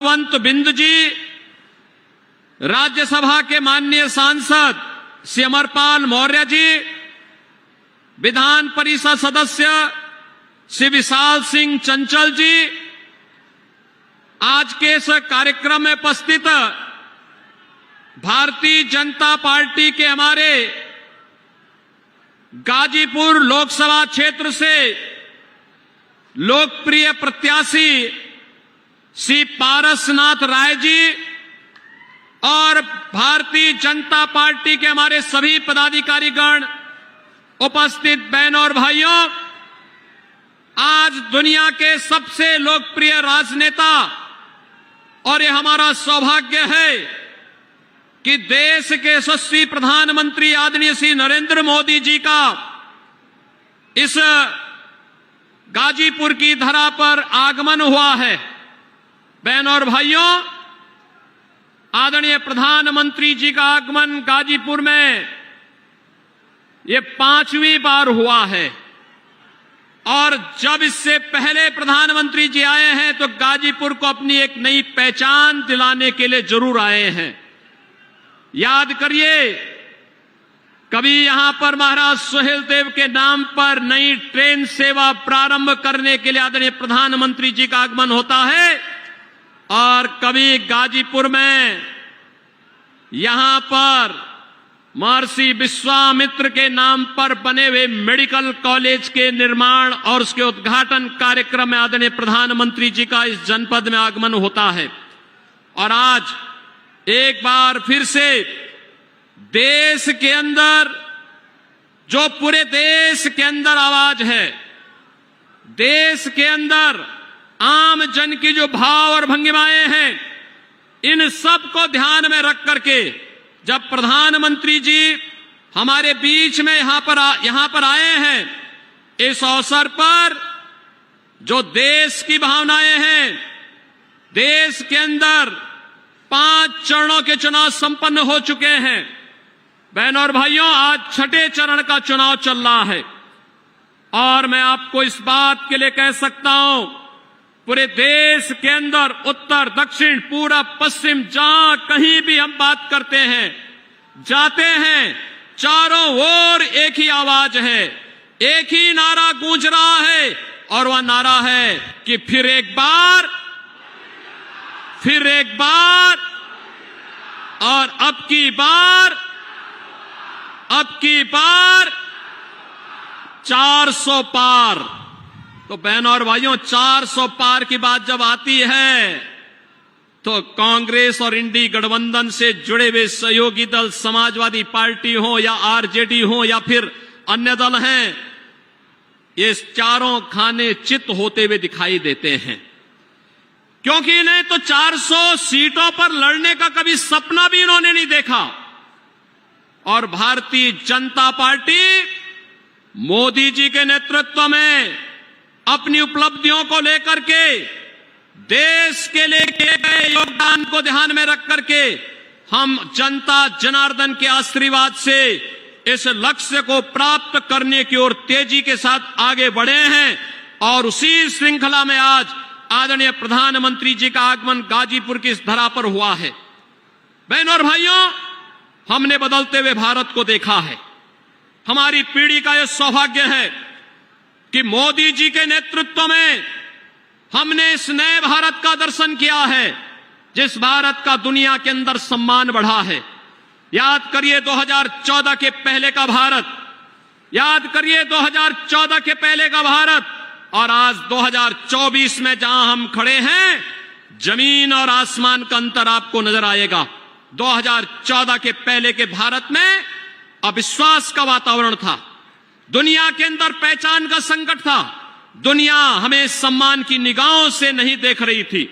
वंत बिंद जी, राज्यसभा के माननीय सांसद श्री अमरपाल मौर्य जी, विधान परिषद सदस्य श्री विशाल सिंह चंचल जी, आज के इस कार्यक्रम में उपस्थित भारतीय जनता पार्टी के हमारे गाजीपुर लोकसभा क्षेत्र से लोकप्रिय प्रत्याशी श्री पारसनाथ राय जी और भारतीय जनता पार्टी के हमारे सभी पदाधिकारीगण, उपस्थित बहनों और भाइयों, आज दुनिया के सबसे लोकप्रिय राजनेता और ये हमारा सौभाग्य है कि देश के यशस्वी प्रधानमंत्री आदरणीय श्री नरेंद्र मोदी जी का इस गाजीपुर की धरा पर आगमन हुआ है। बहनों और भाइयों, आदरणीय प्रधानमंत्री जी का आगमन गाजीपुर में ये 5वीं बार हुआ है और जब इससे पहले प्रधानमंत्री जी आए हैं तो गाजीपुर को अपनी एक नई पहचान दिलाने के लिए जरूर आए हैं। याद करिए, कभी यहां पर महाराज सुहेलदेव के नाम पर नई ट्रेन सेवा प्रारंभ करने के लिए आदरणीय प्रधानमंत्री जी का आगमन होता है और कभी गाजीपुर में यहां पर महर्षि विश्वामित्र के नाम पर बने हुए मेडिकल कॉलेज के निर्माण और उसके उद्घाटन कार्यक्रम में आदरणीय प्रधानमंत्री जी का इस जनपद में आगमन होता है। और आज एक बार फिर से देश के अंदर, जो पूरे देश के अंदर आवाज है, देश के अंदर आम जन की जो भाव और भंगिमाएं हैं, इन सब को ध्यान में रख करके जब प्रधानमंत्री जी हमारे बीच में यहां पर आए हैं, इस अवसर पर जो देश की भावनाएं हैं, देश के अंदर 5 चरणों के चुनाव संपन्न हो चुके हैं। बहनों और भाइयों, आज 6ठे चरण का चुनाव चल रहा है और मैं आपको इस बात के लिए कह सकता हूं, पूरे देश के अंदर उत्तर, दक्षिण, पूरब, पश्चिम, जहां कहीं भी हम बात करते हैं, जाते हैं, चारों ओर एक ही आवाज है, एक ही नारा गूंज रहा है और वह नारा है कि फिर एक बार और अब की बार 400 पार। तो बहनों और भाइयों, 400 पार की बात जब आती है तो कांग्रेस और इंडी गठबंधन से जुड़े हुए सहयोगी दल, समाजवादी पार्टी हो या आरजेडी हो या फिर अन्य दल हैं, ये चारों खाने चित होते हुए दिखाई देते हैं, क्योंकि इन्हें तो 400 सीटों पर लड़ने का कभी सपना भी इन्होंने नहीं देखा। और भारतीय जनता पार्टी मोदी जी के नेतृत्व में अपनी उपलब्धियों को लेकर के, देश के लिए किए गए योगदान को ध्यान में रख करके हम जनता जनार्दन के आशीर्वाद से इस लक्ष्य को प्राप्त करने की ओर तेजी के साथ आगे बढ़े हैं। और उसी श्रृंखला में आज आदरणीय प्रधानमंत्री जी का आगमन गाजीपुर की इस धरा पर हुआ है। बहनों और भाइयों, हमने बदलते हुए भारत को देखा है। हमारी पीढ़ी का यह सौभाग्य है कि मोदी जी के नेतृत्व में हमने इस नए भारत का दर्शन किया है, जिस भारत का दुनिया के अंदर सम्मान बढ़ा है। याद करिए 2014 के पहले का भारत, याद करिए 2014 के पहले का भारत और आज 2024 में जहां हम खड़े हैं, जमीन और आसमान का अंतर आपको नजर आएगा। 2014 के पहले के भारत में अविश्वास का वातावरण था, दुनिया के अंदर पहचान का संकट था, दुनिया हमें सम्मान की निगाहों से नहीं देख रही थी।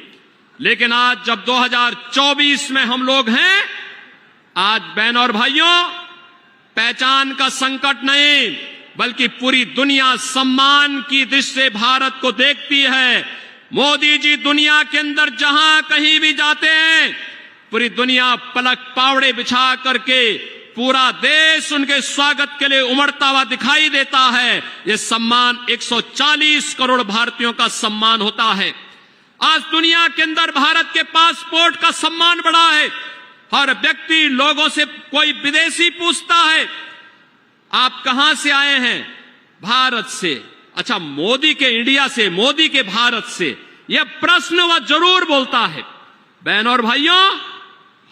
लेकिन आज जब 2024 में हम लोग हैं, आज बहनों और भाइयों, पहचान का संकट नहीं बल्कि पूरी दुनिया सम्मान की दृष्टि से भारत को देखती है। मोदी जी दुनिया के अंदर जहां कहीं भी जाते हैं, पूरी दुनिया पलक पावड़े बिछा करके, पूरा देश उनके स्वागत के लिए उमड़ता हुआ दिखाई देता है। ये सम्मान 140 करोड़ भारतीयों का सम्मान होता है। आज दुनिया के अंदर भारत के पासपोर्ट का सम्मान बढ़ा है। हर व्यक्ति लोगों से, कोई विदेशी पूछता है आप कहां से आए हैं? भारत से। अच्छा, मोदी के इंडिया से, मोदी के भारत से, यह प्रश्न वह जरूर बोलता है। बहनों और भाइयों,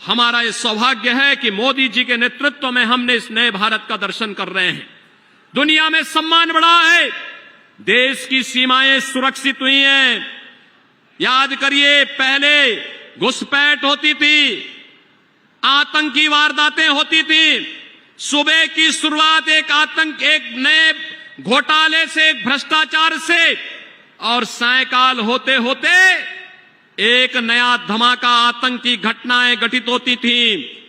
हमारा यह सौभाग्य है कि मोदी जी के नेतृत्व में हमने इस नए भारत का दर्शन कर रहे हैं। दुनिया में सम्मान बढ़ा है, देश की सीमाएं सुरक्षित हुई हैं। याद करिए, पहले घुसपैठ होती थी, आतंकी वारदातें होती थी। सुबह की शुरुआत एक नए घोटाले से, एक भ्रष्टाचार से, और सायकाल होते होते एक नया धमाका, आतंकी घटनाएं घटित होती थी।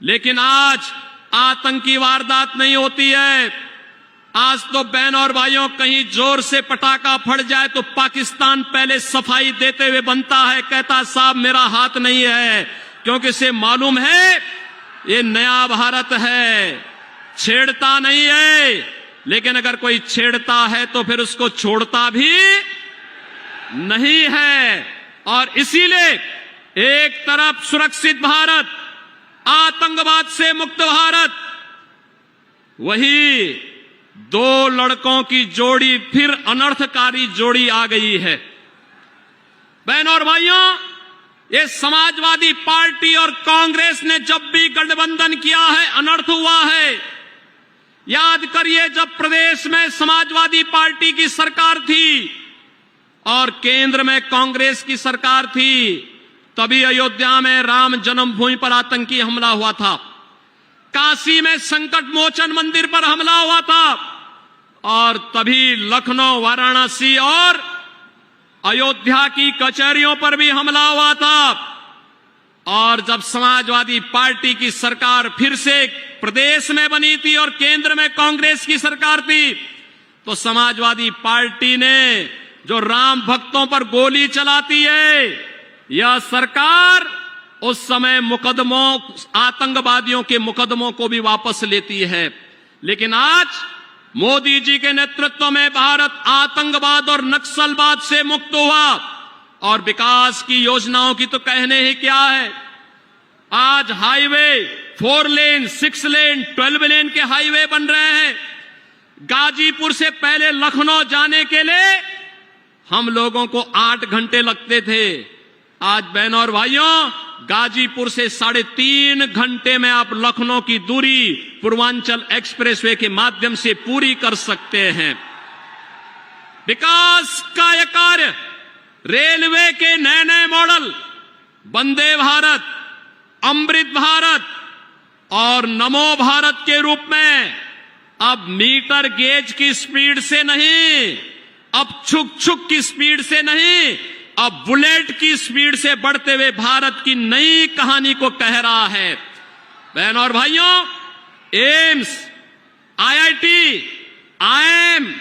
लेकिन आज आतंकी वारदात नहीं होती है। आज तो बहनों और भाइयों, कहीं जोर से पटाखा फट जाए तो पाकिस्तान पहले सफाई देते हुए बनता है, कहता साहब मेरा हाथ नहीं है, क्योंकि इसे मालूम है ये नया भारत है, छेड़ता नहीं है। लेकिन अगर कोई छेड़ता है तो फिर उसको छोड़ता भी नहीं है। और इसीलिए एक तरफ सुरक्षित भारत, आतंकवाद से मुक्त भारत, वही दो लड़कों की जोड़ी, फिर अनर्थकारी जोड़ी आ गई है। बहनों और भाइयों, ये समाजवादी पार्टी और कांग्रेस ने जब भी गठबंधन किया है, अनर्थ हुआ है। याद करिए, जब प्रदेश में समाजवादी पार्टी की सरकार थी और केंद्र में कांग्रेस की सरकार थी, तभी अयोध्या में राम जन्मभूमि पर आतंकी हमला हुआ था, काशी में संकट मोचन मंदिर पर हमला हुआ था, और तभी लखनऊ, वाराणसी और अयोध्या की कचहरियों पर भी हमला हुआ था। और जब समाजवादी पार्टी की सरकार फिर से प्रदेश में बनी थी और केंद्र में कांग्रेस की सरकार थी, तो समाजवादी पार्टी ने जो राम भक्तों पर गोली चलाती है, यह सरकार उस समय मुकदमों, आतंकवादियों के मुकदमों को भी वापस लेती है। लेकिन आज मोदी जी के नेतृत्व में भारत आतंकवाद और नक्सलवाद से मुक्त हुआ, और विकास की योजनाओं की तो कहने ही क्या है। आज हाईवे 4 लेन, 6 लेन, 12 लेन के हाईवे बन रहे हैं। गाजीपुर से पहले लखनऊ जाने के लिए हम लोगों को 8 घंटे लगते थे। आज बहनों और भाइयों, गाजीपुर से 3.5 घंटे में आप लखनऊ की दूरी पूर्वांचल एक्सप्रेसवे के माध्यम से पूरी कर सकते हैं। विकास का यह कार्य, रेलवे के नए नए मॉडल, वंदे भारत, अमृत भारत और नमो भारत के रूप में, अब मीटर गेज की स्पीड से नहीं, अब छुक छुक की स्पीड से नहीं, अब बुलेट की स्पीड से बढ़ते हुए भारत की नई कहानी को कह रहा है। बहनों और भाइयों, AIIMS, IIT, IIM,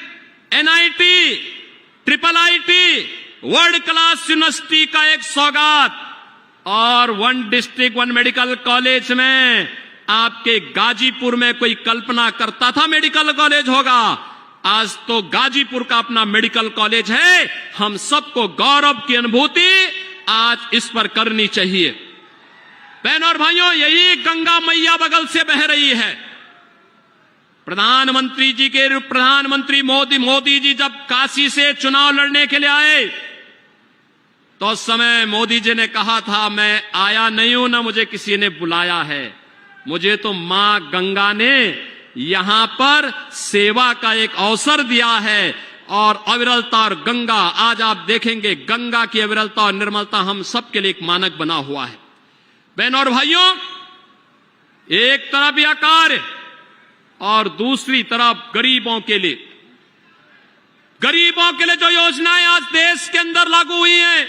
NIT, triple IT, world class university का एक सौगात, और 1 डिस्ट्रिक्ट 1 मेडिकल कॉलेज में, आपके गाजीपुर में कोई कल्पना करता था मेडिकल कॉलेज होगा? आज तो गाजीपुर का अपना मेडिकल कॉलेज है। हम सबको गौरव की अनुभूति आज इस पर करनी चाहिए। बहनों और भाइयों, यही गंगा मैया बगल से बह रही है। प्रधानमंत्री मोदी जी जब काशी से चुनाव लड़ने के लिए आए, तो उस समय मोदी जी ने कहा था, मैं आया नहीं हूं, ना मुझे किसी ने बुलाया है, मुझे तो मां गंगा ने यहां पर सेवा का एक अवसर दिया है। और अविरलता और गंगा, आज आप देखेंगे गंगा की अविरलता और निर्मलता हम सबके लिए एक मानक बना हुआ है। बहनों और भाइयों, एक तरफ यह कार्य और दूसरी तरफ गरीबों के लिए जो योजनाएं आज देश के अंदर लागू हुई हैं,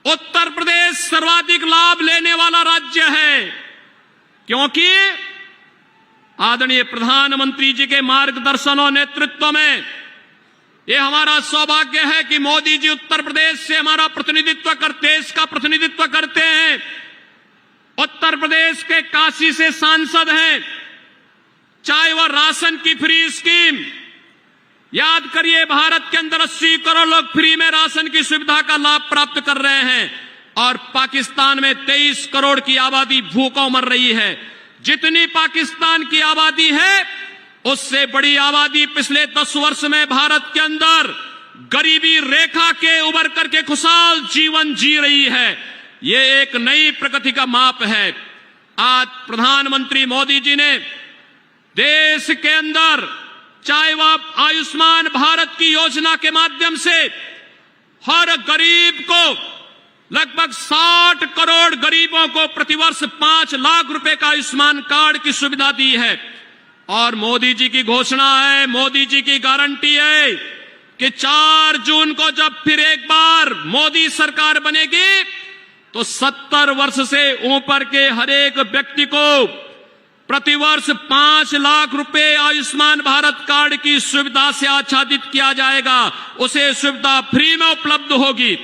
उत्तर प्रदेश सर्वाधिक लाभ लेने वाला राज्य है, क्योंकि आदरणीय प्रधानमंत्री जी के मार्गदर्शन और नेतृत्व में यह हमारा सौभाग्य है कि मोदी जी उत्तर प्रदेश से हमारा प्रतिनिधित्व करते, देश का प्रतिनिधित्व करते हैं। उत्तर प्रदेश के काशी से सांसद हैं, चाहे वह राशन की फ्री स्कीम, याद करिए, भारत के अंदर 80 करोड़ लोग फ्री में राशन की सुविधा का लाभ प्राप्त कर रहे हैं और पाकिस्तान में 23 करोड़ की आबादी भूखों मर रही है। जितनी पाकिस्तान की आबादी है उससे बड़ी आबादी पिछले 10 वर्ष में भारत के अंदर गरीबी रेखा के उबर करके खुशहाल जीवन जी रही है। ये एक नई प्रगति का माप है। आज प्रधानमंत्री मोदी जी ने देश के अंदर चाहे वह आयुष्मान भारत की योजना के माध्यम से हर गरीब को लगभग 60 करोड़ गरीबों को प्रतिवर्ष 5 लाख रुपए का आयुष्मान कार्ड की सुविधा दी है। और मोदी जी की घोषणा है, मोदी जी की गारंटी है कि 4 जून को जब फिर एक बार मोदी सरकार बनेगी तो 70 वर्ष से ऊपर के हर एक व्यक्ति को प्रतिवर्ष 5 लाख रुपए आयुष्मान भारत कार्ड की सुविधा से आच्छादित किया जाएगा। उसे सुविधा फ्री में उपलब्ध होगी।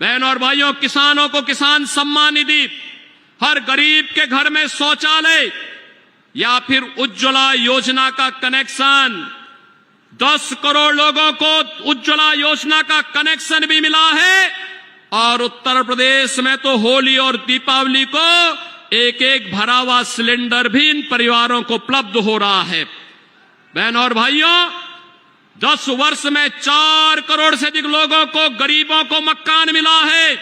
बहनों और भाइयों, किसानों को किसान सम्मान निधि, हर गरीब के घर में शौचालय या फिर उज्ज्वला योजना का कनेक्शन, 10 करोड़ लोगों को उज्ज्वला योजना का कनेक्शन भी मिला है। और उत्तर प्रदेश में तो होली और दीपावली को एक एक भरा हुआ सिलेंडर भी इन परिवारों को उपलब्ध हो रहा है। बहनों और भाइयों, 10 वर्ष में 4 करोड़ से अधिक लोगों को, गरीबों को मकान मिला है।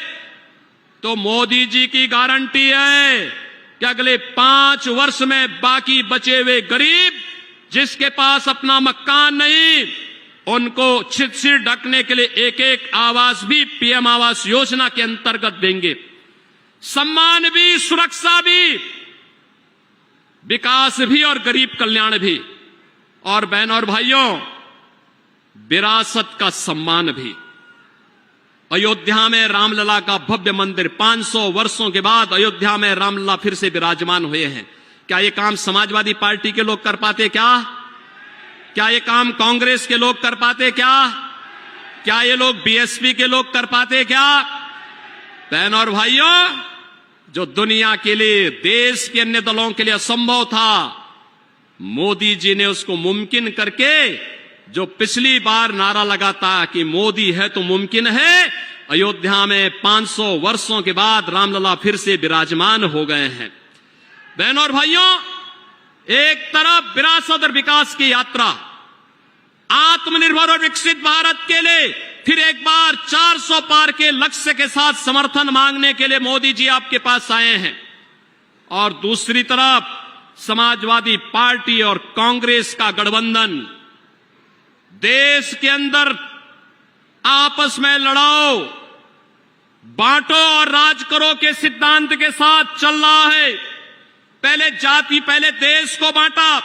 तो मोदी जी की गारंटी है कि अगले 5 वर्ष में बाकी बचे हुए गरीब जिसके पास अपना मकान नहीं, उनको सिर ढकने के लिए एक एक आवास भी पीएम आवास योजना के अंतर्गत देंगे। सम्मान भी, सुरक्षा भी, विकास भी और गरीब कल्याण भी। और बहनों और भाइयों, विरासत का सम्मान भी। अयोध्या में रामलला का भव्य मंदिर, 500 वर्षों के बाद अयोध्या में रामलला फिर से विराजमान हुए हैं। क्या ये काम समाजवादी पार्टी के लोग कर पाते? क्या ये काम कांग्रेस के लोग कर पाते? क्या ये लोग बीएसपी के लोग कर पाते? बहनों और भाइयों, जो दुनिया के लिए, देश के अन्य दलों के लिए असंभव था, मोदी जी ने उसको मुमकिन करके, जो पिछली बार नारा लगाता कि मोदी है तो मुमकिन है, अयोध्या में 500 वर्षों के बाद रामलला फिर से विराजमान हो गए हैं। बहनों और भाइयों, एक तरफ विरासत और विकास की यात्रा, आत्मनिर्भर और विकसित भारत के लिए फिर एक बार 400 पार के लक्ष्य के साथ समर्थन मांगने के लिए मोदी जी आपके पास आए हैं। और दूसरी तरफ समाजवादी पार्टी और कांग्रेस का गठबंधन देश के अंदर आपस में लड़ाओ, बांटो और राज करो के सिद्धांत के साथ चल रहा है। पहले जाति, पहले देश को बांटा,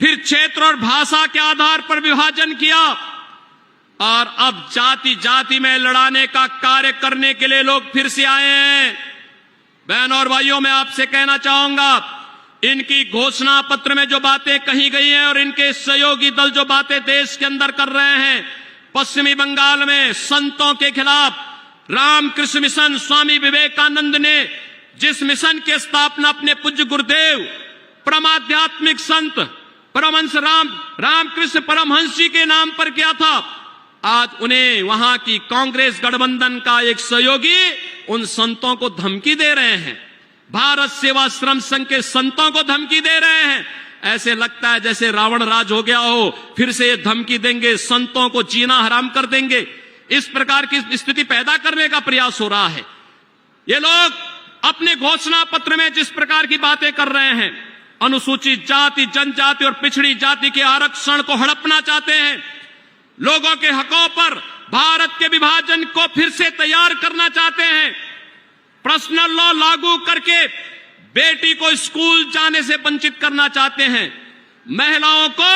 फिर क्षेत्र और भाषा के आधार पर विभाजन किया और अब जाति जाति में लड़ाने का कार्य करने के लिए लोग फिर से आए हैं। बहनों और भाइयों, मैं आपसे कहना चाहूंगा, इनकी घोषणा पत्र में जो बातें कही गई हैं और इनके सहयोगी दल जो बातें देश के अंदर कर रहे हैं, पश्चिमी बंगाल में संतों के खिलाफ रामकृष्ण मिशन, स्वामी विवेकानंद ने जिस मिशन की स्थापना अपने पूज्य गुरुदेव परमाध्यात्मिक संत परमहंस रामकृष्ण परमहंस जी के नाम पर किया था, आज उन्हें वहां की कांग्रेस गठबंधन का एक सहयोगी उन संतों को धमकी दे रहे हैं। भारत सेवाश्रम संघ के संतों को धमकी दे रहे हैं। ऐसे लगता है जैसे रावण राज हो गया हो, फिर से ये धमकी देंगे, संतों को जीना हराम कर देंगे। इस प्रकार की स्थिति पैदा करने का प्रयास हो रहा है। ये लोग अपने घोषणा पत्र में जिस प्रकार की बातें कर रहे हैं, अनुसूचित जाति, जनजाति और पिछड़ी जाति के आरक्षण को हड़पना चाहते हैं, लोगों के हकों पर भारत के विभाजन को फिर से तैयार करना चाहते हैं, पर्सनल लॉ लागू करके बेटी को स्कूल जाने से वंचित करना चाहते हैं, महिलाओं को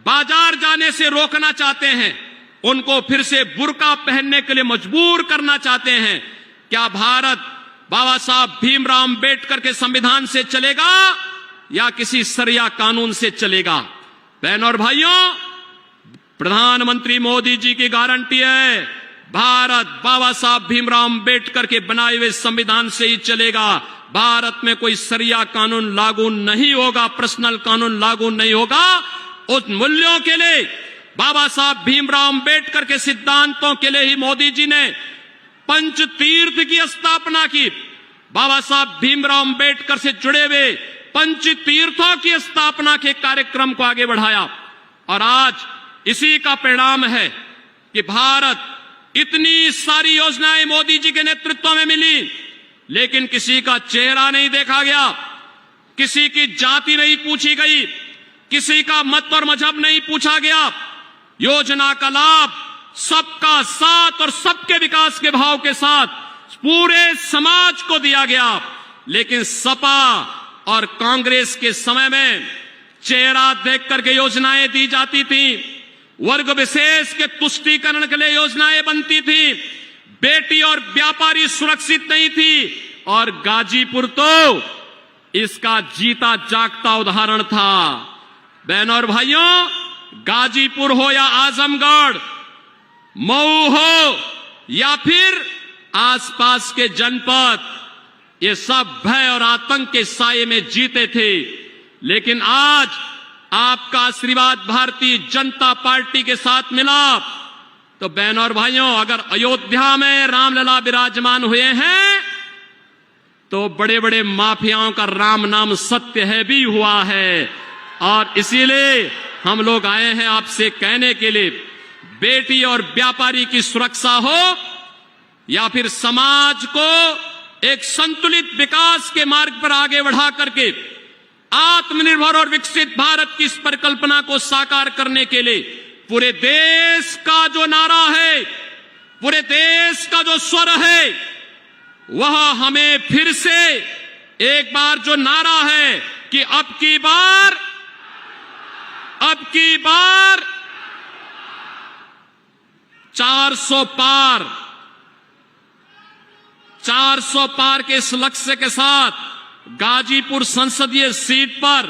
बाजार जाने से रोकना चाहते हैं, उनको फिर से बुर्का पहनने के लिए मजबूर करना चाहते हैं। क्या भारत बाबा साहब भीमराव अंबेडकर के संविधान से चलेगा या किसी सरिया कानून से चलेगा? बहनों और भाइयों, प्रधानमंत्री मोदी जी की गारंटी है, भारत बाबा साहब भीमराव अंबेडकर के बनाए हुए संविधान से ही चलेगा। भारत में कोई सरिया कानून लागू नहीं होगा, पर्सनल कानून लागू नहीं होगा। उन मूल्यों के लिए, बाबा साहब भीमराव अंबेडकर के सिद्धांतों के लिए ही मोदी जी ने पंचतीर्थ की स्थापना की। बाबा साहब भीमराव अंबेडकर से जुड़े हुए पंचतीर्थों की स्थापना के कार्यक्रम को आगे बढ़ाया और आज इसी का परिणाम है कि भारत, इतनी सारी योजनाएं मोदी जी के नेतृत्व में मिली, लेकिन किसी का चेहरा नहीं देखा गया, किसी की जाति नहीं पूछी गई, किसी का मत और मजहब नहीं पूछा गया। योजना का लाभ सबका साथ और सबके विकास के भाव के साथ पूरे समाज को दिया गया। लेकिन सपा और कांग्रेस के समय में चेहरा देख करके योजनाएं दी जाती थी, वर्ग विशेष के तुष्टीकरण के लिए योजनाएं बनती थी, बेटी और व्यापारी सुरक्षित नहीं थी, और गाजीपुर तो इसका जीता जागता उदाहरण था। बहनों और भाइयों, गाजीपुर हो या आजमगढ़, मऊ हो या फिर आसपास के जनपद, ये सब भय और आतंक के साये में जीते थे। लेकिन आज आपका आशीर्वाद भारतीय जनता पार्टी के साथ मिला तो बहनों और भाइयों, अगर अयोध्या में रामलला विराजमान हुए हैं तो बड़े बड़े माफियाओं का राम नाम सत्य है भी हुआ है। और इसीलिए हम लोग आए हैं आपसे कहने के लिए, बेटी और व्यापारी की सुरक्षा हो या फिर समाज को एक संतुलित विकास के मार्ग पर आगे बढ़ा करके आत्मनिर्भर और विकसित भारत की इस परिकल्पना को साकार करने के लिए पूरे देश का जो नारा है, पूरे देश का जो स्वर है, वह हमें फिर से एक बार जो नारा है कि अब की बार 400 पार के इस लक्ष्य के साथ गाजीपुर संसदीय सीट पर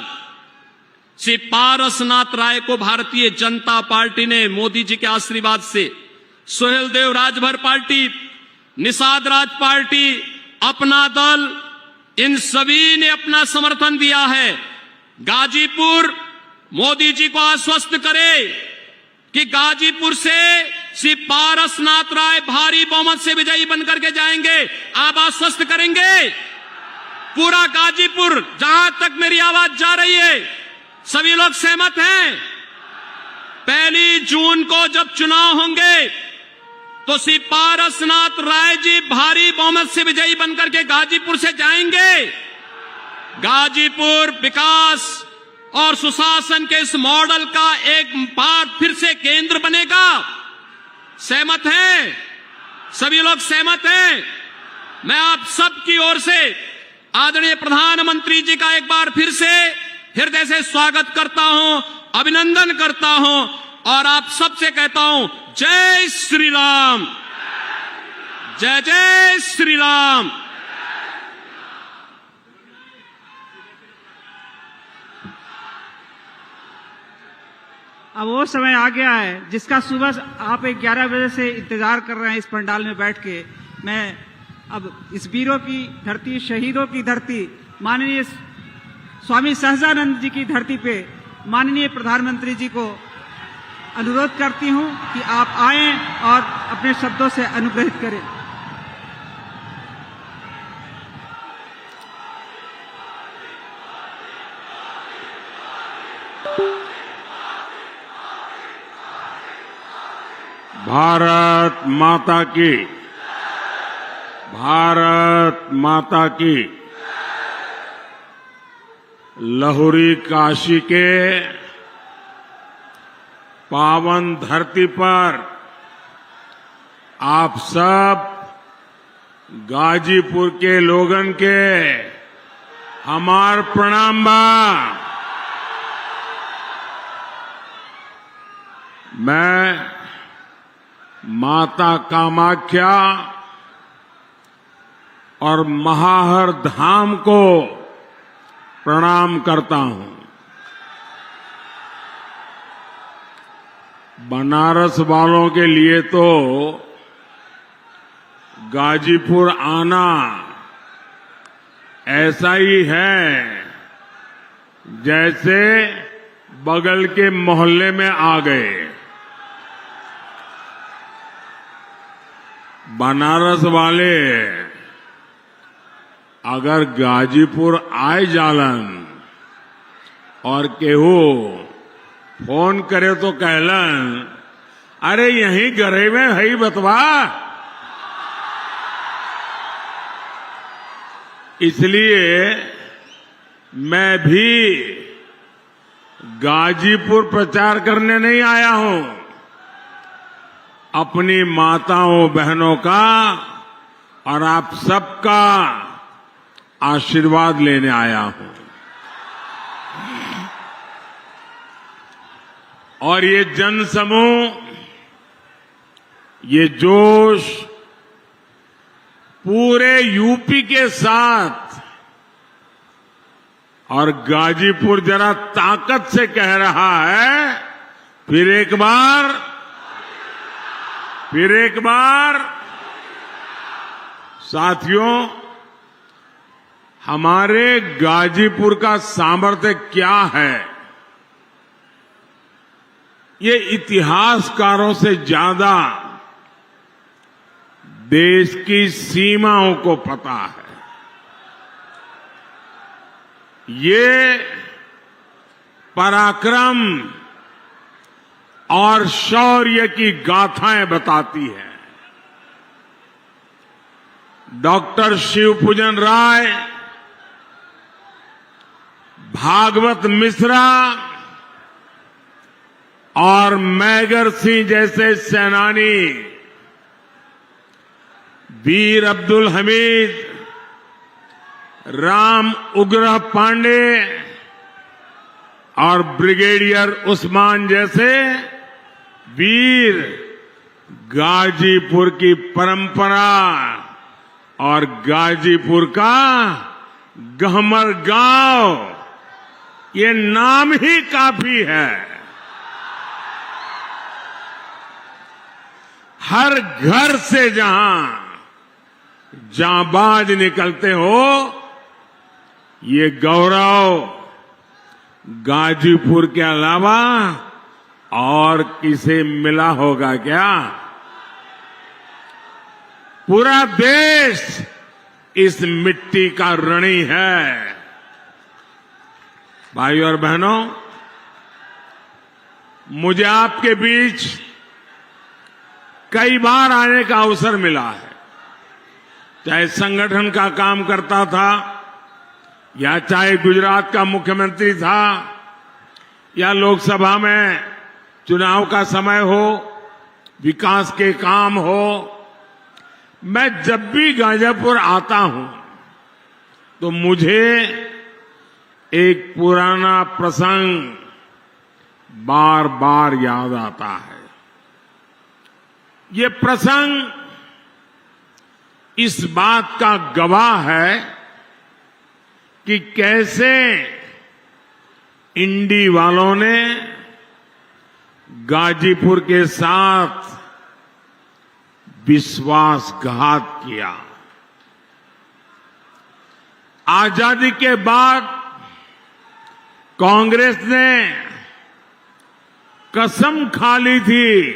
श्री पारसनाथ राय को भारतीय जनता पार्टी ने मोदी जी के आशीर्वाद से, सुहेल देव राजभर पार्टी, निषाद राज पार्टी, अपना दल, इन सभी ने अपना समर्थन दिया है। गाजीपुर मोदी जी को आश्वस्त करे कि गाजीपुर से श्री पारसनाथ राय भारी बहुमत से विजयी बनकर के जाएंगे। आप आश्वस्त करेंगे? पूरा गाजीपुर, जहां तक मेरी आवाज जा रही है, सभी लोग सहमत हैं? 1 जून को जब चुनाव होंगे तो श्री पारसनाथ राय जी भारी बहुमत से विजयी बनकर के गाजीपुर से जाएंगे। गाजीपुर विकास और सुशासन के इस मॉडल का एक बार फिर से केंद्र बनेगा। सहमत हैं? सभी लोग सहमत हैं? मैं आप सबकी ओर से आदरणीय प्रधानमंत्री जी का एक बार फिर से हृदय से स्वागत करता हूं, अभिनंदन करता हूं और आप सबसे कहता हूं, जय श्री राम, जय जय श्री राम। अब वो समय आ गया है जिसका सुबह आप 11 बजे से इंतजार कर रहे हैं इस पंडाल में बैठ के। मैं अब इस वीरों की धरती, शहीदों की धरती, माननीय स्वामी सहजानंद जी की धरती पे माननीय प्रधानमंत्री जी को अनुरोध करती हूं कि आप आएं और अपने शब्दों से अनुग्रहित करें। भारत माता की, भारत माता की। लहुरी काशी के पावन धरती पर आप सब गाजीपुर के लोगन के हमार प्रणाम बा। मैं माता कामाख्या और महाहर धाम को प्रणाम करता हूं। बनारस वालों के लिए तो गाजीपुर आना ऐसा ही है जैसे बगल के मोहल्ले में आ गए। बनारस वाले अगर गाजीपुर आए जालन और केहू फोन करे तो कहलन, अरे यहीं घरे में है बतवा। इसलिए मैं भी गाजीपुर प्रचार करने नहीं आया हूं, अपनी माताओं बहनों का और आप सबका आशीर्वाद लेने आया हूं। और ये जनसमूह, ये जोश पूरे यूपी के साथ और गाजीपुर जरा ताकत से कह रहा है, फिर एक बार साथियों, हमारे गाजीपुर का सामर्थ्य क्या है, ये इतिहासकारों से ज्यादा देश की सीमाओं को पता है। ये पराक्रम और शौर्य की गाथाएं बताती है। डॉक्टर शिवपूजन राय, भागवत मिश्रा और मैगर सिंह जैसे सेनानी, वीर अब्दुल हमीद, राम उग्रह पांडे और ब्रिगेडियर उस्मान जैसे वीर गाजीपुर की परंपरा और गाजीपुर का गहमर गांव, ये नाम ही काफी है। हर घर से जहां जांबाज निकलते हो, ये गौरव गाजीपुर के अलावा और किसे मिला होगा क्या? पूरा देश इस मिट्टी का ऋणी है। भाइयों और बहनों, मुझे आपके बीच कई बार आने का अवसर मिला है, चाहे संगठन का काम करता था, या चाहे गुजरात का मुख्यमंत्री था, या लोकसभा में चुनाव का समय हो, विकास के काम हो। मैं जब भी गाजीपुर आता हूं तो मुझे एक पुराना प्रसंग बार बार याद आता है। ये प्रसंग इस बात का गवाह है कि कैसे इंडी वालों ने गाजीपुर के साथ विश्वासघात किया। आजादी के बाद कांग्रेस ने कसम खा ली थी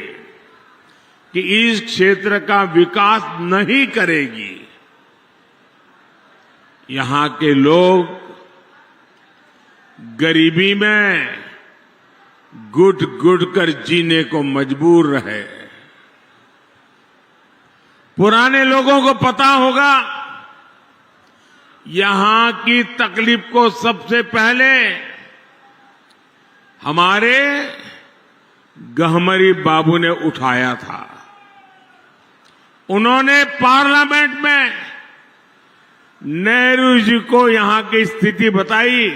कि इस क्षेत्र का विकास नहीं करेगी। यहां के लोग गरीबी में घुट घुट कर जीने को मजबूर रहे। पुराने लोगों को पता होगा, यहां की तकलीफ को सबसे पहले हमारे गहमरी बाबू ने उठाया था। उन्होंने पार्लियामेंट में नेहरू जी को यहां की स्थिति बताई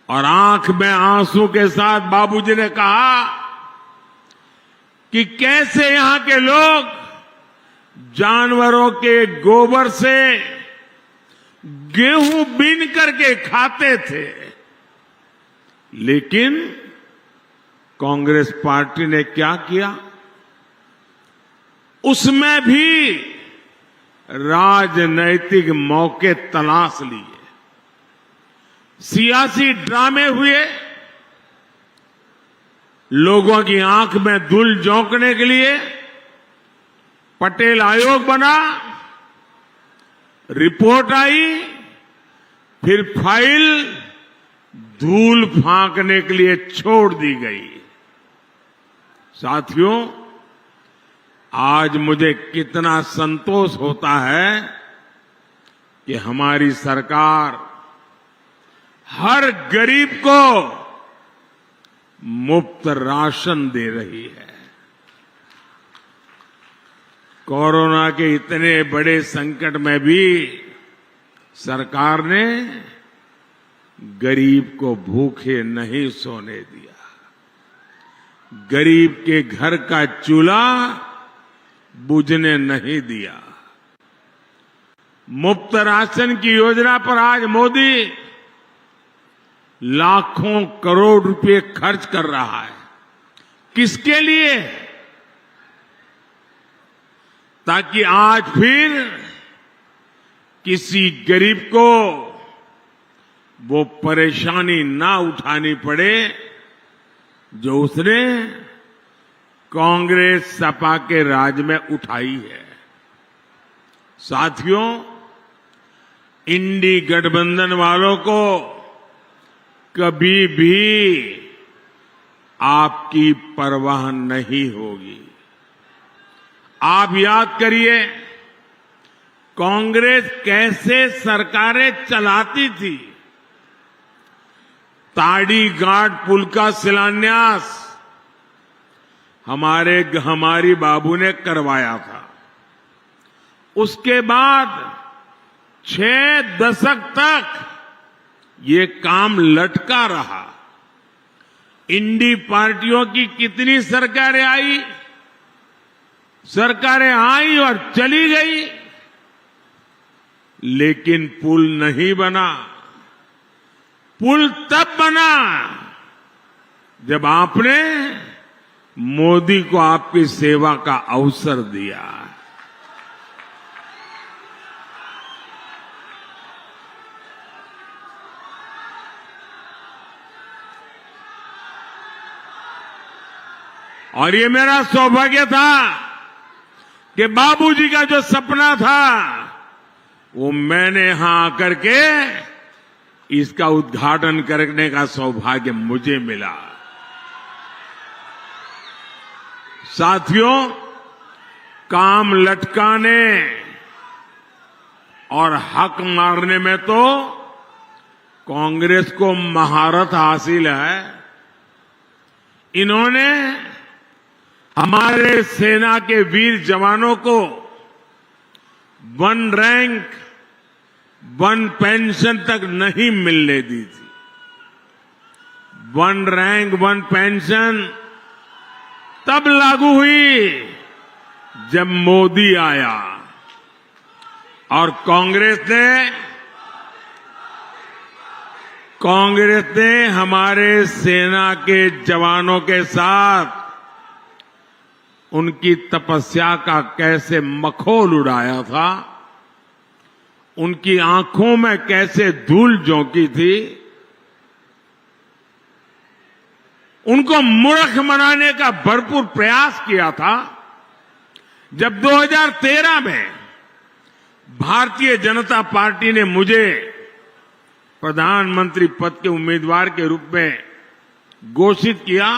और आंख में आंसू के साथ बाबूजी ने कहा कि कैसे यहां के लोग जानवरों के गोबर से गेहूं बीन करके खाते थे, लेकिन कांग्रेस पार्टी ने क्या किया? उसमें भी राजनैतिक मौके तलाश लिए, सियासी ड्रामे हुए लोगों की आंख में धूल झोंकने के लिए पटेल आयोग बना, रिपोर्ट आई, फिर फाइल धूल फांकने के लिए छोड़ दी गई। साथियों, आज मुझे कितना संतोष होता है कि हमारी सरकार हर गरीब को मुफ्त राशन दे रही है। कोरोना के इतने बड़े संकट में भी सरकार ने गरीब को भूखे नहीं सोने दिया। गरीब के घर का चूल्हा बुझने नहीं दिया। मुफ्त राशन की योजना पर आज मोदी लाखों करोड़ रुपए खर्च कर रहा है। किसके लिए? ताकि आज फिर किसी गरीब को वो परेशानी ना उठानी पड़े जो उसने कांग्रेस सपा के राज में उठाई है। साथियों, इंडी गठबंधन वालों को कभी भी आपकी परवाह नहीं होगी। आप याद करिए, कांग्रेस कैसे सरकारें चलाती थी। ताड़ी घाट पुल का शिलान्यास हमारी बाबू ने करवाया था। उसके बाद 6 दशक तक ये काम लटका रहा। इंडी पार्टियों की कितनी सरकारें आई और चली गई, लेकिन पुल नहीं बना। पुल तब बना जब आपने मोदी को आपकी सेवा का अवसर दिया। और ये मेरा सौभाग्य था कि बाबूजी का जो सपना था वो मैंने यहां आकर के इसका उद्घाटन करने का सौभाग्य मुझे मिला। साथियों, काम लटकाने और हक मारने में तो कांग्रेस को महारत हासिल है। इन्होंने हमारे सेना के वीर जवानों को 1 रैंक 1 पेंशन तक नहीं मिलने दी थी। 1 रैंक 1 पेंशन तब लागू हुई जब मोदी आया और कांग्रेस ने हमारे सेना के जवानों के साथ उनकी तपस्या का कैसे मखौल उड़ाया था, उनकी आंखों में कैसे धूल झोंकी थी, उनको मूर्ख बनाने का भरपूर प्रयास किया था। जब 2013 में भारतीय जनता पार्टी ने मुझे प्रधानमंत्री पद के उम्मीदवार के रूप में घोषित किया,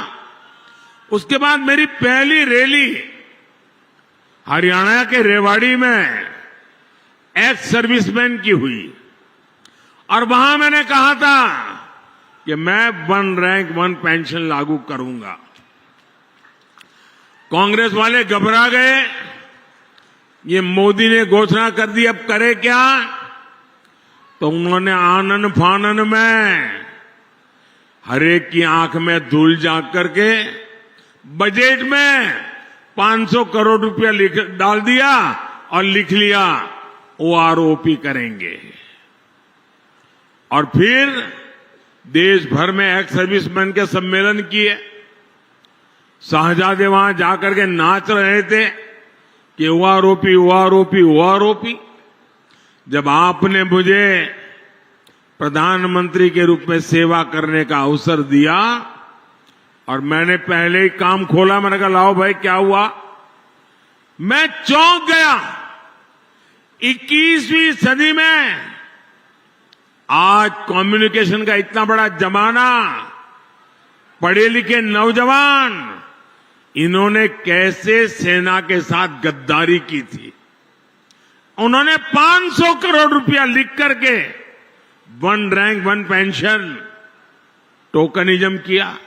उसके बाद मेरी पहली रैली हरियाणा के रेवाड़ी में एक्स सर्विसमैन की हुई और वहां मैंने कहा था कि मैं 1 रैंक 1 पेंशन लागू करूंगा। कांग्रेस वाले घबरा गए, ये मोदी ने घोषणा कर दी, अब करे क्या? तो उन्होंने आनन फानन में हरेक की आंख में धूल झांक करके बजट में 500 करोड़ रुपया डाल दिया और लिख लिया ओआरओपी करेंगे। और फिर देश भर में एक्स सर्विसमैन के सम्मेलन किए। शाहजादे वहां जाकर के नाच रहे थे कि ओआरओपी ओआरओपी ओआरओपी। जब आपने मुझे प्रधानमंत्री के रूप में सेवा करने का अवसर दिया और मैंने पहले ही काम खोला। मैंने कहा लाओ भाई क्या हुआ। मैं चौंक गया। 21वीं सदी में आज कम्युनिकेशन का इतना बड़ा जमाना, पढ़े लिखे नौजवान, इन्होंने कैसे सेना के साथ गद्दारी की थी। उन्होंने 500 करोड़ रुपया लिख करके 1 रैंक 1 पेंशन टोकनिज्म किया।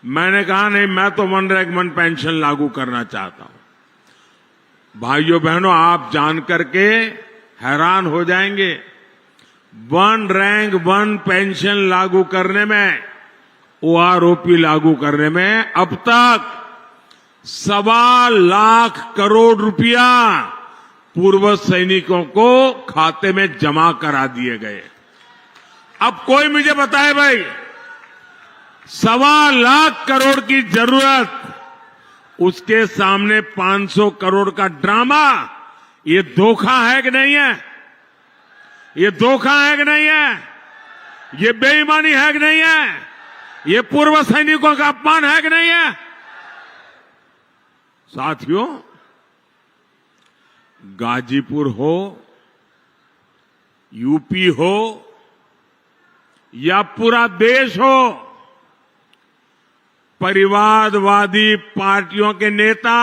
मैंने कहा नहीं, मैं तो 1 रैंक 1 पेंशन लागू करना चाहता हूं। भाइयों बहनों, आप जान करके हैरान हो जाएंगे। 1 रैंक 1 पेंशन लागू करने में, ओआरओपी लागू करने में अब तक 1.25 लाख करोड़ रुपया पूर्व सैनिकों को खाते में जमा करा दिए गए। अब कोई मुझे बताए भाई, 1.25 लाख करोड़ की जरूरत, उसके सामने 500 करोड़ का ड्रामा, ये धोखा है कि नहीं है? ये धोखा है कि नहीं है? ये बेईमानी है कि नहीं है? ये पूर्व सैनिकों का अपमान है कि नहीं है? साथियों, गाजीपुर हो, यूपी हो या पूरा देश हो, परिवारवादी पार्टियों के नेता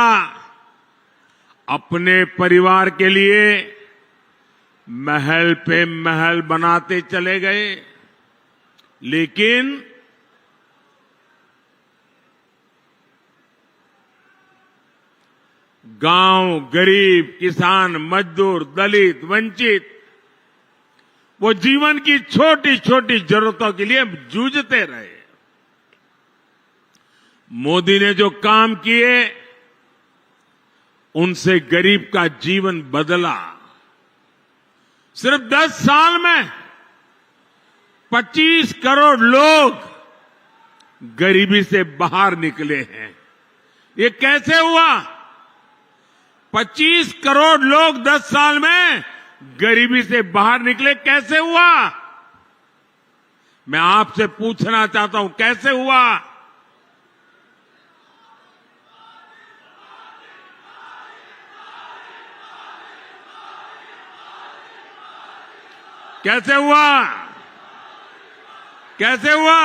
अपने परिवार के लिए महल पे महल बनाते चले गए, लेकिन गांव, गरीब, किसान, मजदूर, दलित, वंचित, वो जीवन की छोटी छोटी जरूरतों के लिए जूझते रहे। मोदी ने जो काम किए, उनसे गरीब का जीवन बदला। सिर्फ 10 साल में 25 करोड़ लोग गरीबी से बाहर निकले हैं। ये कैसे हुआ? 25 करोड़ लोग 10 साल में गरीबी से बाहर निकले, कैसे हुआ? मैं आपसे पूछना चाहता हूं, कैसे हुआ? कैसे हुआ? कैसे हुआ?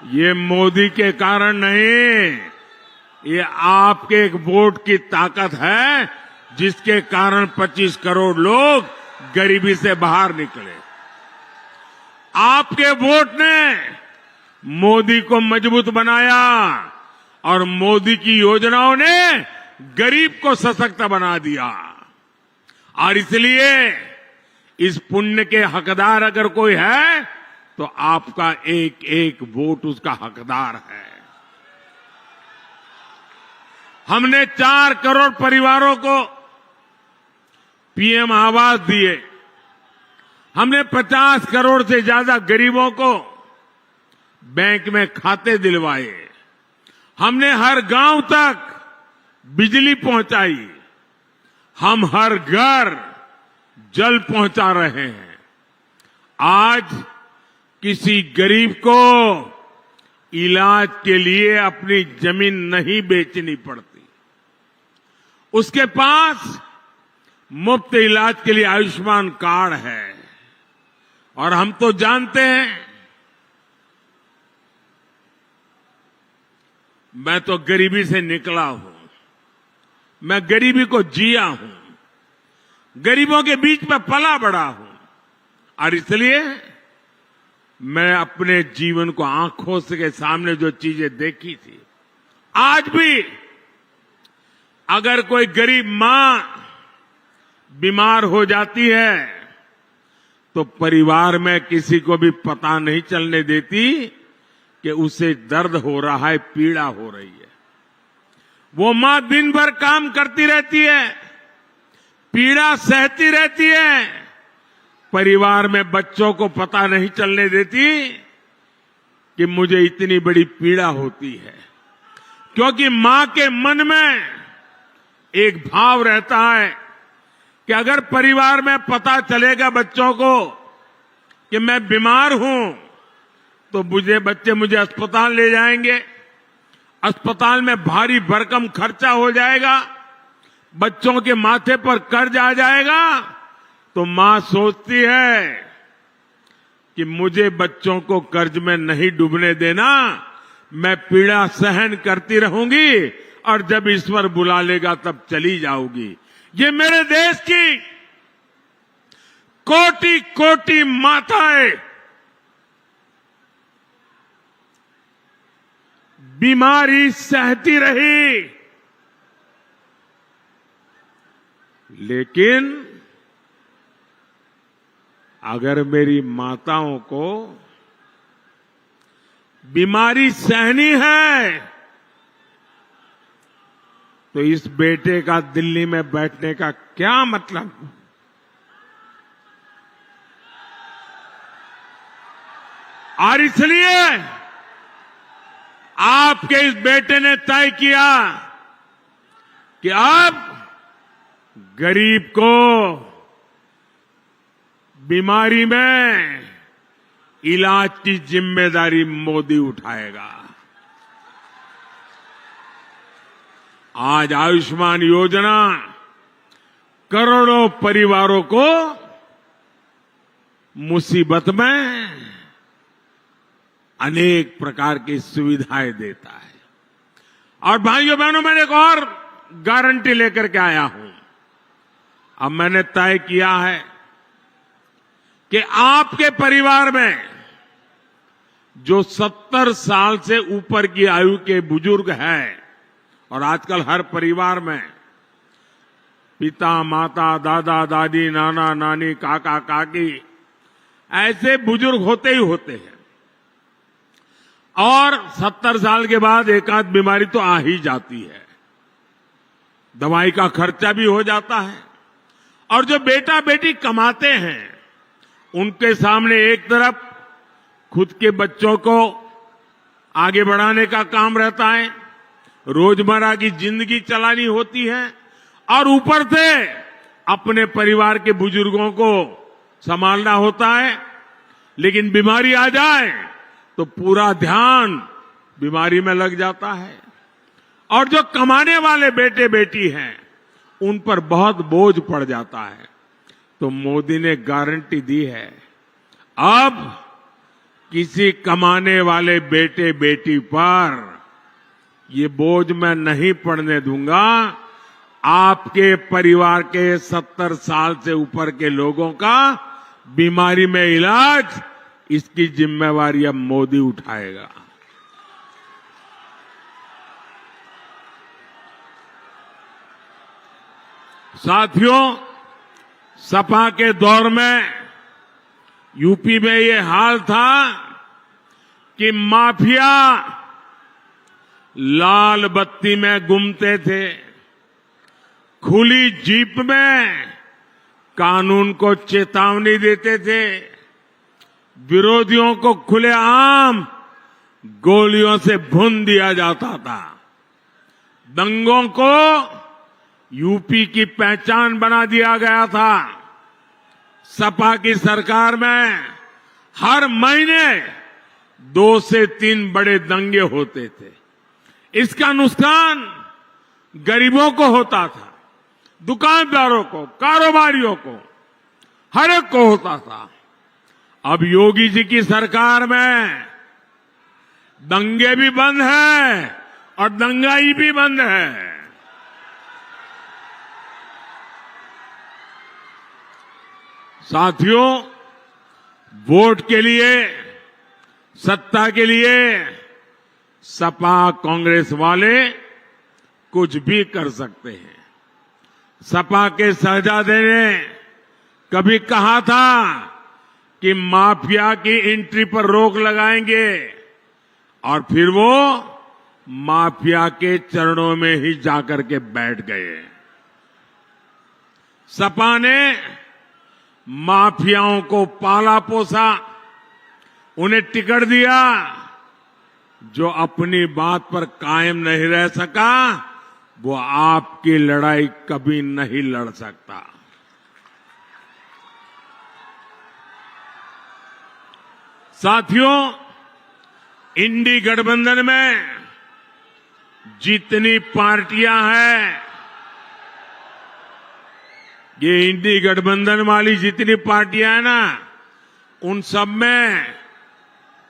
ये मोदी के कारण नहीं, ये आपके एक वोट की ताकत है, जिसके कारण 25 करोड़ लोग गरीबी से बाहर निकले। आपके वोट ने मोदी को मजबूत बनाया और मोदी की योजनाओं ने गरीब को सशक्त बना दिया। और इसलिए इस पुण्य के हकदार अगर कोई है, तो आपका एक एक वोट उसका हकदार है। हमने 4 करोड़ परिवारों को पीएम आवास दिए। हमने 50 करोड़ से ज्यादा गरीबों को बैंक में खाते दिलवाए। हमने हर गांव तक बिजली पहुंचाई। हम हर घर जल पहुंचा रहे हैं। आज किसी गरीब को इलाज के लिए अपनी जमीन नहीं बेचनी पड़ती। उसके पास मुफ्त इलाज के लिए आयुष्मान कार्ड है। और हम तो जानते हैं, मैं तो गरीबी से निकला हूं, मैं गरीबी को जिया हूं, गरीबों के बीच में पला बड़ा हूं, और इसलिए मैं अपने जीवन को आंखों के सामने जो चीजें देखी थी, आज भी अगर कोई गरीब मां बीमार हो जाती है तो परिवार में किसी को भी पता नहीं चलने देती कि उसे दर्द हो रहा है, पीड़ा हो रही है। वो मां दिन भर काम करती रहती है, पीड़ा सहती रहती है, परिवार में बच्चों को पता नहीं चलने देती कि मुझे इतनी बड़ी पीड़ा होती है। क्योंकि मां के मन में एक भाव रहता है कि अगर परिवार में पता चलेगा बच्चों को कि मैं बीमार हूं तो बच्चे मुझे अस्पताल ले जाएंगे, अस्पताल में भारी भरकम खर्चा हो जाएगा, बच्चों के माथे पर कर्ज आ जाएगा, तो मां सोचती है कि मुझे बच्चों को कर्ज में नहीं डूबने देना, मैं पीड़ा सहन करती रहूंगी और जब ईश्वर बुला लेगा तब चली जाऊंगी। ये मेरे देश की कोटि कोटि माताएं बीमारी सहती रही, लेकिन अगर मेरी माताओं को बीमारी सहनी है तो इस बेटे का दिल्ली में बैठने का क्या मतलब? और इसलिए आपके इस बेटे ने तय किया कि अब गरीब को बीमारी में इलाज की जिम्मेदारी मोदी उठाएगा। आज आयुष्मान योजना करोड़ों परिवारों को मुसीबत में अनेक प्रकार की सुविधाएं देता है। और भाइयों बहनों, मैंने एक और गारंटी लेकर के आया हूं। अब मैंने तय किया है कि आपके परिवार में जो 70 साल से ऊपर की आयु के बुजुर्ग हैं, और आजकल हर परिवार में पिता, माता, दादा, दादी, नाना, नानी, काका, काकी ऐसे बुजुर्ग होते ही होते हैं, और 70 साल के बाद एक आध बीमारी तो आ ही जाती है, दवाई का खर्चा भी हो जाता है। और जो बेटा बेटी कमाते हैं उनके सामने एक तरफ खुद के बच्चों को आगे बढ़ाने का काम रहता है, रोजमर्रा की जिंदगी चलानी होती है, और ऊपर से अपने परिवार के बुजुर्गों को संभालना होता है। लेकिन बीमारी आ जाए तो पूरा ध्यान बीमारी में लग जाता है, और जो कमाने वाले बेटे बेटी हैं उन पर बहुत बोझ पड़ जाता है। तो मोदी ने गारंटी दी है, अब किसी कमाने वाले बेटे बेटी पर ये बोझ मैं नहीं पड़ने दूंगा। आपके परिवार के 70 साल से ऊपर के लोगों का बीमारी में इलाज, इसकी जिम्मेवारी अब मोदी उठाएगा। साथियों, सपा के दौर में यूपी में ये हाल था कि माफिया लाल बत्ती में घूमते थे, खुली जीप में कानून को चेतावनी देते थे, विरोधियों को खुलेआम गोलियों से भून दिया जाता था, दंगों को यूपी की पहचान बना दिया गया था। सपा की सरकार में हर महीने 2 से 3 बड़े दंगे होते थे। इसका नुकसान गरीबों को होता था, दुकानदारों को, कारोबारियों को, हर एक को होता था। अब योगी जी की सरकार में दंगे भी बंद हैं और दंगाई भी बंद है। साथियों, वोट के लिए, सत्ता के लिए सपा कांग्रेस वाले कुछ भी कर सकते हैं। सपा के शहजादे ने कभी कहा था कि माफिया की एंट्री पर रोक लगाएंगे, और फिर वो माफिया के चरणों में ही जाकर के बैठ गए। सपा ने माफियाओं को पाला पोसा, उन्हें टिकट दिया। जो अपनी बात पर कायम नहीं रह सका वो आपकी लड़ाई कभी नहीं लड़ सकता। साथियों, इंडी गठबंधन में जितनी पार्टियां हैं, ये इंडी गठबंधन वाली जितनी पार्टियां हैं ना, उन सब में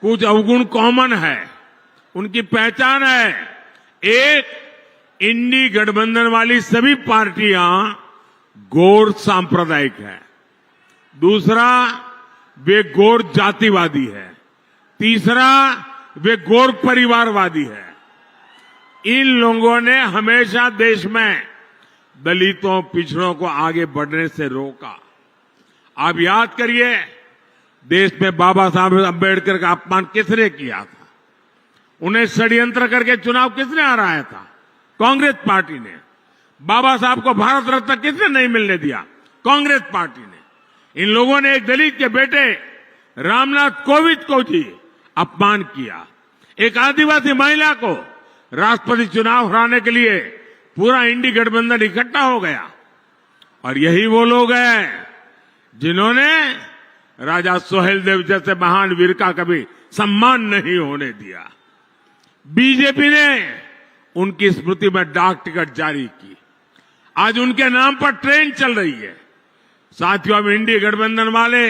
कुछ अवगुण कॉमन है, उनकी पहचान है। एक, इंडी गठबंधन वाली सभी पार्टियां गौर सांप्रदायिक है। दूसरा, वे गौर जातिवादी है। तीसरा, वे गौर परिवारवादी है। इन लोगों ने हमेशा देश में दलितों, पिछड़ों को आगे बढ़ने से रोका। आप याद करिए, देश में बाबा साहब अम्बेडकर का अपमान किसने किया था? उन्हें षड्यंत्र करके चुनाव किसने हराया था? कांग्रेस पार्टी ने। बाबा साहब को भारत रत्न किसने नहीं मिलने दिया? कांग्रेस पार्टी ने। इन लोगों ने एक दलित के बेटे रामनाथ कोविंद को जी अपमान किया। एक आदिवासी महिला को राष्ट्रपति चुनाव हराने के लिए पूरा इंडी गठबंधन इकट्ठा हो गया। और यही वो लोग हैं जिन्होंने राजा सोहेलदेव जैसे महान वीर का कभी सम्मान नहीं होने दिया। बीजेपी ने उनकी स्मृति में डाक टिकट जारी की। आज उनके नाम पर ट्रेन चल रही है। साथियों, अब इंडी गठबंधन वाले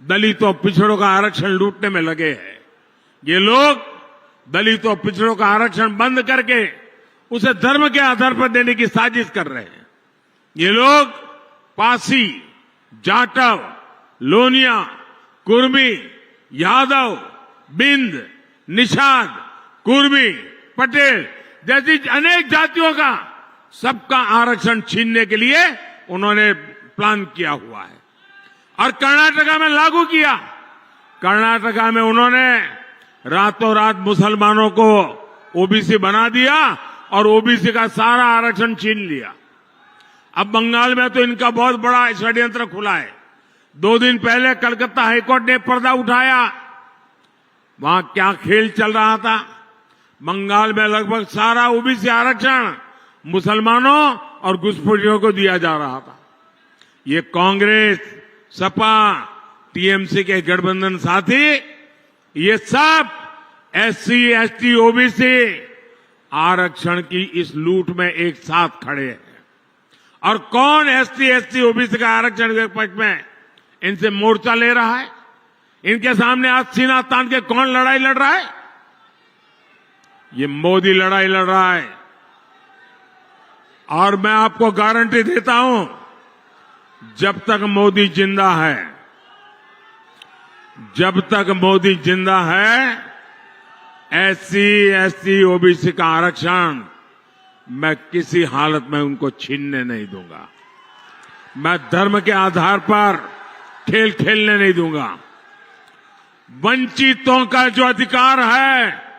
दलितों, पिछड़ों का आरक्षण लूटने में लगे हैं। ये लोग दलितों, पिछड़ों का आरक्षण बंद करके उसे धर्म के आधार पर देने की साजिश कर रहे हैं। ये लोग पासी, जाटव, लोनिया, कुर्मी, यादव, बिंद, निषाद, कुर्मी, पटेल जैसी अनेक जातियों का सबका आरक्षण छीनने के लिए उन्होंने प्लान किया हुआ है और कर्नाटका में लागू किया। कर्नाटका में उन्होंने रातों रात मुसलमानों को ओबीसी बना दिया और ओबीसी का सारा आरक्षण छीन लिया। अब बंगाल में तो इनका बहुत बड़ा षड्यंत्र खुला है। 2 दिन पहले कलकत्ता हाईकोर्ट ने पर्दा उठाया। वहां क्या खेल चल रहा था? बंगाल में लगभग सारा ओबीसी आरक्षण मुसलमानों और घुसपैठियों को दिया जा रहा था। ये कांग्रेस, सपा, टीएमसी के गठबंधन साथी, ये सब एससी, एसटी, ओबीसी आरक्षण की इस लूट में एक साथ खड़े हैं। और कौन एसटी, एसटी, ओबीसी का आरक्षण के पक्ष में इनसे मोर्चा ले रहा है? इनके सामने आज सीना तान के कौन लड़ाई लड़ रहा है? ये मोदी लड़ाई लड़ रहा है। और मैं आपको गारंटी देता हूं, जब तक मोदी जिंदा है, जब तक मोदी जिंदा है, एससी, एसटी, ओबीसी का आरक्षण मैं किसी हालत में उनको छीनने नहीं दूंगा। मैं धर्म के आधार पर खेल खेलने नहीं दूंगा। वंचितों का जो अधिकार है,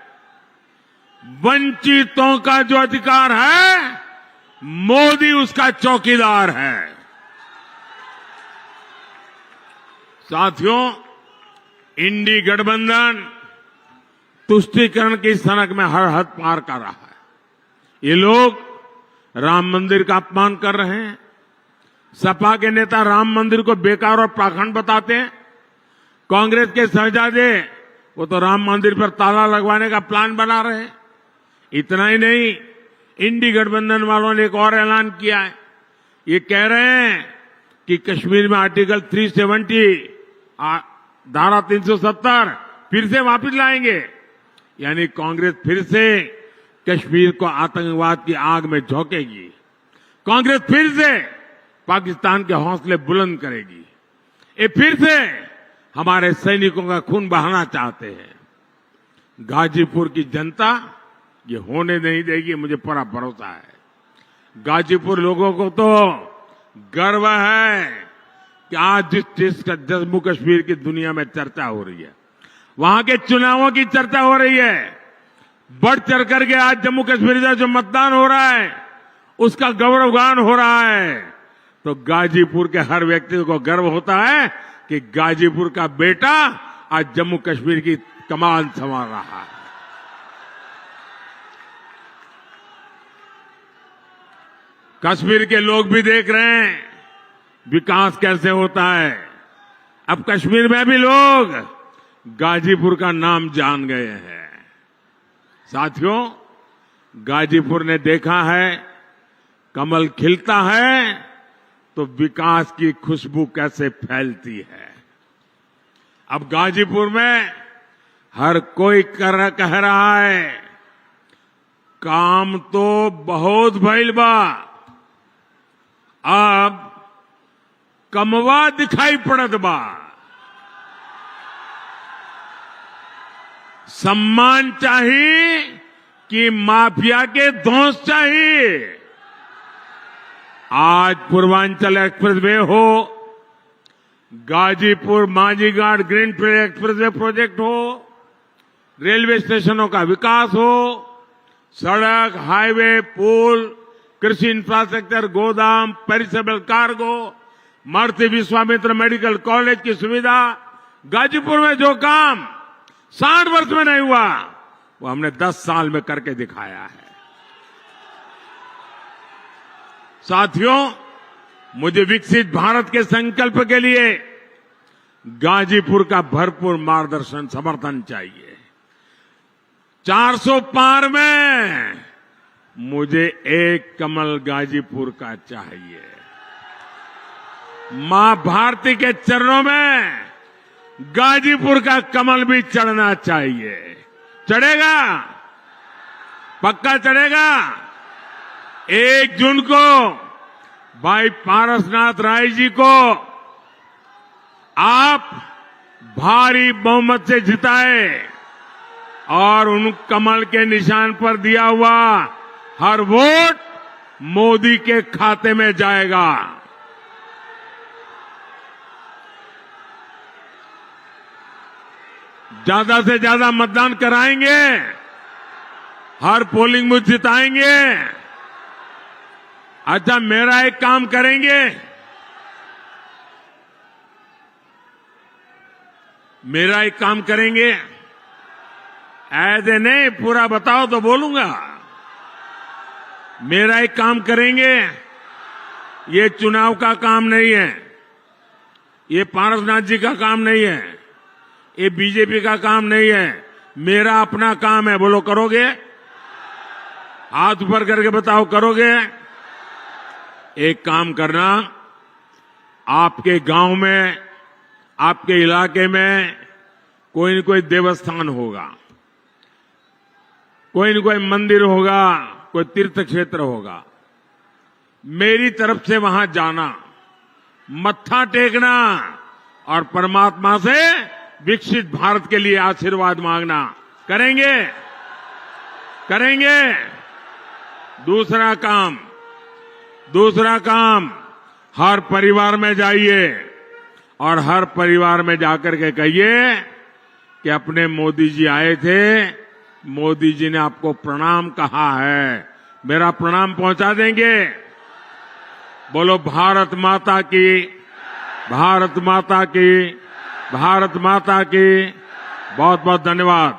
वंचितों का जो अधिकार है, मोदी उसका चौकीदार है। साथियों, इंडी गठबंधन तुष्टीकरण की सनक में हर हद पार कर रहा है। ये लोग राम मंदिर का अपमान कर रहे हैं। सपा के नेता राम मंदिर को बेकार और पाखंड बताते हैं। कांग्रेस के शहजादे वो तो राम मंदिर पर ताला लगवाने का प्लान बना रहे हैं। इतना ही नहीं, इंडी गठबंधन वालों ने एक और ऐलान किया है। ये कह रहे हैं कि कश्मीर में आर्टिकल 370, धारा 370 फिर से वापस लाएंगे। यानी कांग्रेस फिर से कश्मीर को आतंकवाद की आग में झोंकेगी। कांग्रेस फिर से पाकिस्तान के हौसले बुलंद करेगी। ये फिर से हमारे सैनिकों का खून बहाना चाहते हैं। गाजीपुर की जनता ये होने नहीं देगी, मुझे पूरा भरोसा है। गाजीपुर लोगों को तो गर्व है कि आज जिस जम्मू कश्मीर की दुनिया में चर्चा हो रही है, वहां के चुनावों की चर्चा हो रही है, बढ़ चढ़ करके आज जम्मू कश्मीर का जो मतदान हो रहा है उसका गौरवगान हो रहा है, तो गाजीपुर के हर व्यक्ति को गर्व होता है कि गाजीपुर का बेटा आज जम्मू कश्मीर की कमान संभाल रहा है। कश्मीर के लोग भी देख रहे हैं विकास कैसे होता है। अब कश्मीर में भी लोग गाजीपुर का नाम जान गए हैं। साथियों, गाजीपुर ने देखा है कमल खिलता है तो विकास की खुशबू कैसे फैलती है। अब गाजीपुर में हर कोई कह रहा है काम तो बहुत भइल बा, अब कमवा दिखाई पड़त बा। सम्मान चाहिए कि माफिया के धौंस चाहिए। आज पूर्वांचल एक्सप्रेसवे हो, गाजीपुर मांझीघाट ग्रीनफील्ड एक्सप्रेसवे प्रोजेक्ट हो, रेलवे स्टेशनों का विकास हो, सड़क, हाईवे, पुल, कृषि इंफ्रास्ट्रक्चर, गोदाम, पेरिसेबल कार्गो, महर्षि विश्वामित्र मेडिकल कॉलेज की सुविधा, गाजीपुर में जो काम 60 वर्ष में नहीं हुआ वो हमने 10 साल में करके दिखाया है। साथियों, मुझे विकसित भारत के संकल्प के लिए गाजीपुर का भरपूर मार्गदर्शन समर्थन चाहिए। 400 पार में मुझे एक कमल गाजीपुर का चाहिए। मां भारती के चरणों में गाजीपुर का कमल भी चढ़ना चाहिए। चढ़ेगा? पक्का चढ़ेगा? 1 जून को भाई पारसनाथ राय जी को आप भारी बहुमत से जिताए और उन कमल के निशान पर दिया हुआ हर वोट मोदी के खाते में जाएगा। ज्यादा से ज्यादा मतदान कराएंगे, हर पोलिंग बूथ जिताएंगे। अच्छा, मेरा एक काम करेंगे, ऐसे नहीं पूरा बताओ तो बोलूंगा। मेरा एक काम करेंगे, ये चुनाव का काम नहीं है, ये पारसनाथ जी का काम नहीं है, ये बीजेपी का काम नहीं है, मेरा अपना काम है। बोलो करोगे? हाथ ऊपर करके बताओ करोगे? एक काम करना, आपके गांव में, आपके इलाके में कोई न कोई देवस्थान होगा, कोई न कोई मंदिर होगा, कोई तीर्थ क्षेत्र होगा। मेरी तरफ से वहां जाना, मत्था टेकना और परमात्मा से विकसित भारत के लिए आशीर्वाद मांगना। करेंगे? करेंगे? दूसरा काम, हर परिवार में जाइए और हर परिवार में जाकर के कहिए कि अपने मोदी जी आए थे, मोदी जी ने आपको प्रणाम कहा है, मेरा प्रणाम पहुंचा देंगे। बोलो भारत माता की, भारत माता की, भारत माता की। बहुत बहुत धन्यवाद।